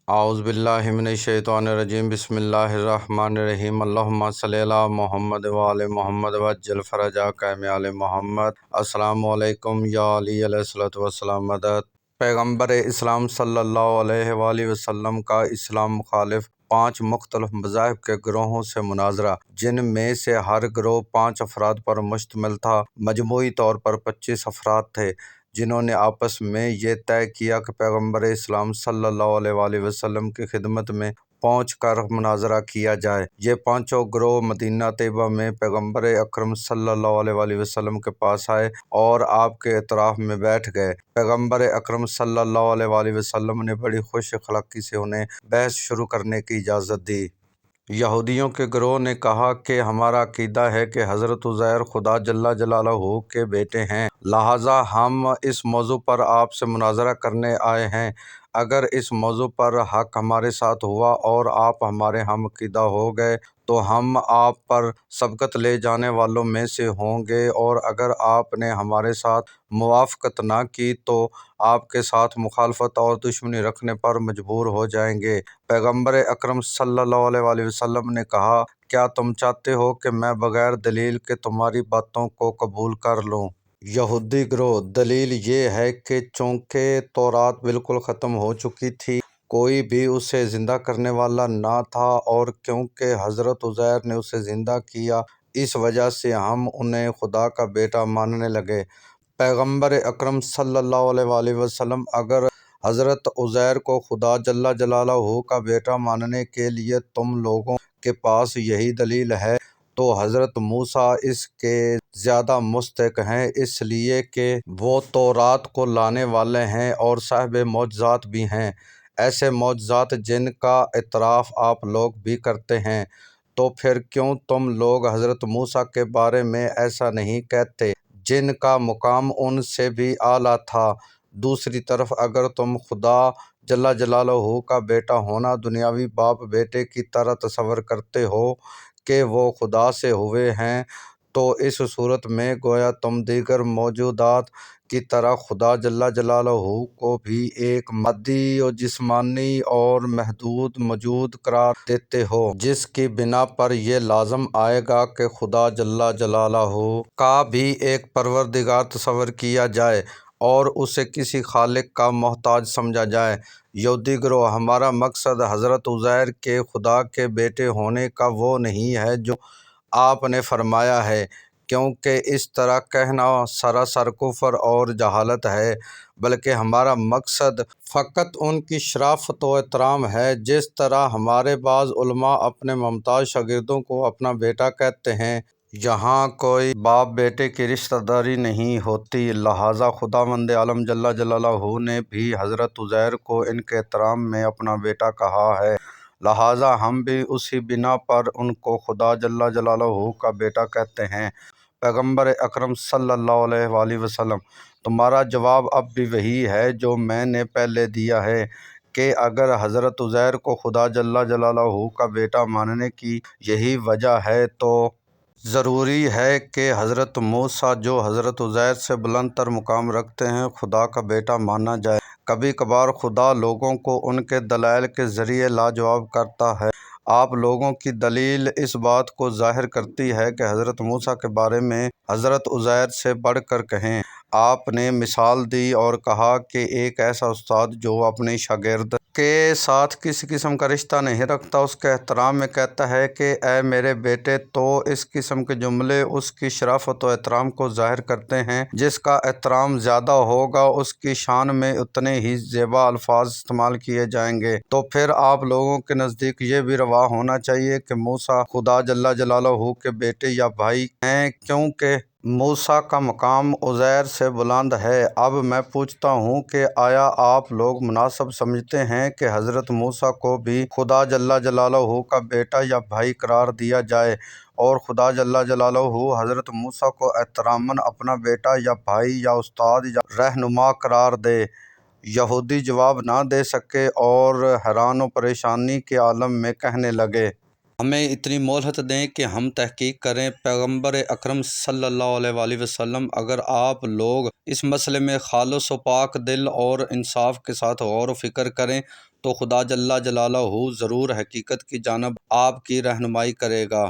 اعوذ باللہ من الشیطان الرجیم بسم اللہ الرحمن الرحیم اللہم صلی علی محمد وآل محمد وعجل فرجک آل محمد۔ السلام علیکم یا علی علیہ الصلوۃ والسلام مدد۔ پیغمبر اسلام صلی اللہ علیہ وآلہ وسلم کا اسلام مخالف 5 مختلف مذاہب کے گروہوں سے مناظرہ، جن میں سے ہر گروہ 5 افراد پر مشتمل تھا۔ مجموعی طور پر 25 افراد تھے جنہوں نے آپس میں یہ طے کیا کہ پیغمبر اسلام صلی اللہ علیہ وآلہ وسلم کی خدمت میں پہنچ کر مناظرہ کیا جائے۔ یہ 5 گروہ مدینہ طیبہ میں پیغمبر اکرم صلی اللہ علیہ وآلہ وسلم کے پاس آئے اور آپ کے اطراف میں بیٹھ گئے۔ پیغمبر اکرم صلی اللہ علیہ وآلہ وسلم نے بڑی خوش اخلاقی سے انہیں بحث شروع کرنے کی اجازت دی۔ یہودیوں کے گروہ نے کہا کہ ہمارا عقیدہ ہے کہ حضرت عزیر خدا جل جلالہ کے بیٹے ہیں، لہٰذا ہم اس موضوع پر آپ سے مناظرہ کرنے آئے ہیں۔ اگر اس موضوع پر حق ہمارے ساتھ ہوا اور آپ ہمارے ہم عقیدہ ہو گئے تو ہم آپ پر سبقت لے جانے والوں میں سے ہوں گے، اور اگر آپ نے ہمارے ساتھ موافقت نہ کی تو آپ کے ساتھ مخالفت اور دشمنی رکھنے پر مجبور ہو جائیں گے۔ پیغمبر اکرم صلی اللہ علیہ وآلہ وسلم نے کہا، کیا تم چاہتے ہو کہ میں بغیر دلیل کے تمہاری باتوں کو قبول کر لوں؟ یہودی گروہ: دلیل یہ ہے کہ چونکہ تورات بالکل ختم ہو چکی تھی، کوئی بھی اسے زندہ کرنے والا نہ تھا، اور کیونکہ حضرت عزیر نے اسے زندہ کیا، اس وجہ سے ہم انہیں خدا کا بیٹا ماننے لگے۔ پیغمبر اکرم صلی اللہ علیہ وآلہ وسلم: اگر حضرت عزیر کو خدا جل جلالہ کا بیٹا ماننے کے لیے تم لوگوں کے پاس یہی دلیل ہے تو حضرت موسیٰ اس کے زیادہ مستحق ہیں، اس لیے کہ وہ تورات کو لانے والے ہیں اور صاحب معجزات بھی ہیں، ایسے معجزات جن کا اعتراف آپ لوگ بھی کرتے ہیں۔ تو پھر کیوں تم لوگ حضرت موسیٰ کے بارے میں ایسا نہیں کہتے جن کا مقام ان سے بھی اعلیٰ تھا؟ دوسری طرف اگر تم خدا جل جلالہ کا بیٹا ہونا دنیاوی باپ بیٹے کی طرح تصور کرتے ہو کہ وہ خدا سے ہوئے ہیں، تو اس صورت میں گویا تم دیگر موجودات کی طرح خدا جل جلالہ کو بھی ایک مادی و جسمانی اور محدود موجود قرار دیتے ہو، جس کی بنا پر یہ لازم آئے گا کہ خدا جل جلالہ کا بھی ایک پروردگار تصور کیا جائے اور اسے کسی خالق کا محتاج سمجھا جائے۔ یہودی گروہ: ہمارا مقصد حضرت عزیر کے خدا کے بیٹے ہونے کا وہ نہیں ہے جو آپ نے فرمایا ہے، کیونکہ اس طرح کہنا سراسر کفر اور جہالت ہے، بلکہ ہمارا مقصد فقط ان کی شرافت و احترام ہے، جس طرح ہمارے بعض علماء اپنے ممتاز شاگردوں کو اپنا بیٹا کہتے ہیں۔ یہاں کوئی باپ بیٹے کی رشتہ داری نہیں ہوتی، لہٰذا خداوند عالم جل جلالہ نے بھی حضرت عزیر کو ان کے احترام میں اپنا بیٹا کہا ہے، لہٰذا ہم بھی اسی بنا پر ان کو خدا جل جلالہ کا بیٹا کہتے ہیں۔ پیغمبر اکرم صلی اللہ علیہ وآلہ وسلم: تمہارا جواب اب بھی وہی ہے جو میں نے پہلے دیا ہے کہ اگر حضرت عزیر کو خدا جل جلالہ کا بیٹا ماننے کی یہی وجہ ہے تو ضروری ہے کہ حضرت موسیٰ جو حضرت عزیر سے بلند تر مقام رکھتے ہیں خدا کا بیٹا مانا جائے۔ کبھی کبھار خدا لوگوں کو ان کے دلائل کے ذریعے لاجواب کرتا ہے۔ آپ لوگوں کی دلیل اس بات کو ظاہر کرتی ہے کہ حضرت موسیٰ کے بارے میں حضرت عزیر سے بڑھ کر کہیں۔ آپ نے مثال دی اور کہا کہ ایک ایسا استاد جو اپنے شاگرد کے ساتھ کسی قسم کا رشتہ نہیں رکھتا، اس کے احترام میں کہتا ہے کہ اے میرے بیٹے، تو اس قسم کے جملے اس کی شرافت و احترام کو ظاہر کرتے ہیں۔ جس کا احترام زیادہ ہوگا اس کی شان میں اتنے ہی زیبا الفاظ استعمال کیے جائیں گے۔ تو پھر آپ لوگوں کے نزدیک یہ بھی روا ہونا چاہیے کہ موسیٰ خدا جل جلالہ کے بیٹے یا بھائی ہیں، کیونکہ موسیٰ کا مقام عزیر سے بلند ہے۔ اب میں پوچھتا ہوں کہ آیا آپ لوگ مناسب سمجھتے ہیں کہ حضرت موسیٰ کو بھی خدا جل جلالہ کا بیٹا یا بھائی قرار دیا جائے اور خدا جل جلالہ حضرت موسیٰ کو احتراماً اپنا بیٹا یا بھائی یا استاد یا رہنما قرار دے؟ یہودی جواب نہ دے سکے اور حیران و پریشانی کے عالم میں کہنے لگے، ہمیں اتنی مہلت دیں کہ ہم تحقیق کریں۔ پیغمبر اکرم صلی اللہ علیہ وآلہ وسلم، اگر آپ لوگ اس مسئلے میں خالص و پاک دل اور انصاف کے ساتھ غور و فکر کریں تو خدا جل جلالہ ضرور حقیقت کی جانب آپ کی رہنمائی کرے گا۔